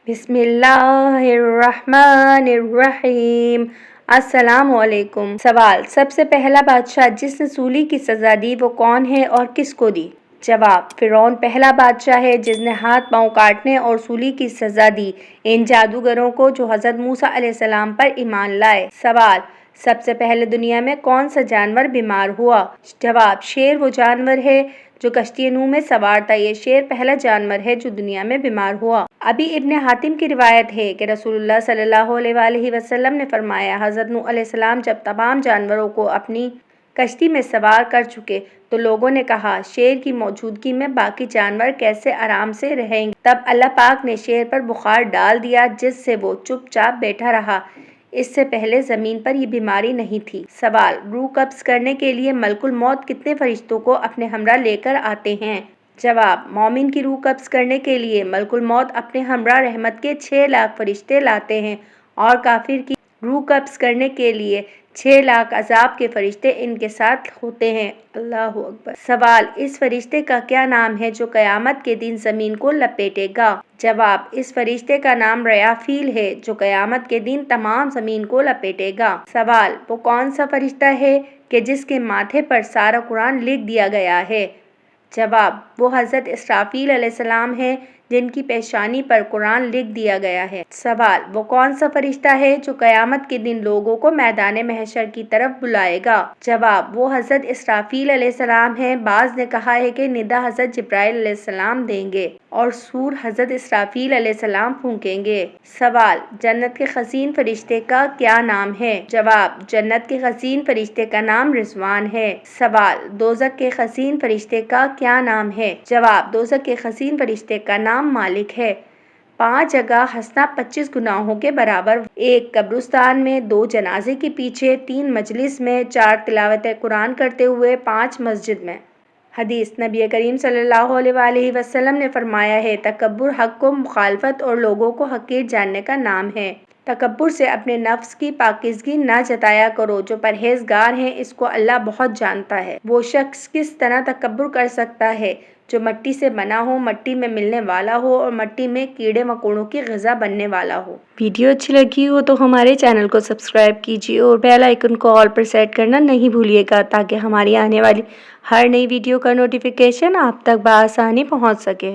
بسم اللہ الرحمن الرحیم۔ السلام علیکم۔ سوال: سب سے پہلا بادشاہ جس نے سولی کی سزا دی وہ کون ہے اور کس کو دی؟ جواب: فرعون پہلا بادشاہ ہے جس نے ہاتھ پاؤں کاٹنے اور سولی کی سزا دی ان جادوگروں کو جو حضرت موسیٰ علیہ السلام پر ایمان لائے۔ سوال: سب سے پہلے دنیا میں کون سا جانور بیمار ہوا؟ جواب: شیر وہ جانور ہے جو کشتی نوح میں سوار تھا۔ یہ شیر پہلا جانور ہے جو دنیا میں بیمار ہوا۔ ابی ابن حاتم کی روایت ہے کہ رسول اللہ صلی اللہ علیہ وآلہ وسلم نے فرمایا، حضرت نوح علیہ السلام جب تمام جانوروں کو اپنی کشتی میں سوار کر چکے تو لوگوں نے کہا، شیر کی موجودگی میں باقی جانور کیسے آرام سے رہیں گے؟ تب اللہ پاک نے شیر پر بخار ڈال دیا جس سے وہ چپ چاپ بیٹھا رہا۔ اس سے پہلے زمین پر یہ بیماری نہیں تھی۔ سوال: روح قبض کرنے کے لیے ملک الموت کتنے فرشتوں کو اپنے ہمراہ لے کر آتے ہیں؟ جواب: مومن کی روح قبض کرنے کے لیے ملک الموت اپنے ہمراہ رحمت کے 6 لاکھ فرشتے لاتے ہیں اور کافر کی روح قبض کرنے کے لیے 6 لاکھ عذاب کے فرشتے ان کے ساتھ ہوتے ہیں۔ اللہ اکبر۔ سوال: اس فرشتے کا کیا نام ہے جو قیامت کے دن زمین کو لپیٹے گا؟ جواب: اس فرشتے کا نام رافیل ہے جو قیامت کے دن تمام زمین کو لپیٹے گا۔ سوال: وہ کون سا فرشتہ ہے کہ جس کے ماتھے پر سارا قرآن لکھ دیا گیا ہے؟ جواب: وہ حضرت اسرافیل علیہ السلام ہیں جن کی پیشانی پر قرآن لکھ دیا گیا ہے۔ سوال: وہ کون سا فرشتہ ہے جو قیامت کے دن لوگوں کو میدان محشر کی طرف بلائے گا؟ جواب: وہ حضرت اسرافیل علیہ السلام ہیں۔ بعض نے کہا ہے کہ ندا حضرت جبرائیل علیہ السلام دیں گے اور سور حضرت اسرافیل علیہ السلام پھونکیں گے۔ سوال: جنت کے خزین فرشتے کا کیا نام ہے؟ جواب: جنت کے خزین فرشتے کا نام رضوان ہے۔ سوال: دوزخ کے خزین فرشتے کا کیا نام ہے؟ جواب: دوزخ کے خزین فرشتے کا نام مالک ہے۔ 5 جگہ ہنسنا 25 گناہوں کے برابر۔ 1 قبرستان میں، 2 جنازے کے پیچھے، 3 مجلس میں، 4 تلاوت قرآن کرتے ہوئے، 5 مسجد میں۔ حدیث: نبی کریم صلی اللہ علیہ وآلہ وسلم نے فرمایا ہے، تکبر حق کو مخالفت اور لوگوں کو حقیر جاننے کا نام ہے۔ تکبر سے اپنے نفس کی پاکیزگی نہ جتایا کرو۔ جو پرہیزگار ہیں اس کو اللہ بہت جانتا ہے۔ وہ شخص کس طرح تکبر کر سکتا ہے جو مٹی سے بنا ہو، مٹی میں ملنے والا ہو اور مٹی میں کیڑے مکوڑوں کی غذا بننے والا ہو۔ ویڈیو اچھی لگی ہو تو ہمارے چینل کو سبسکرائب کیجیے اور بیل آئیکن کو آل پر سیٹ کرنا نہیں بھولیے گا تاکہ ہماری آنے والی ہر نئی ویڈیو کا نوٹیفیکیشن آپ تک بآسانی پہنچ سکے۔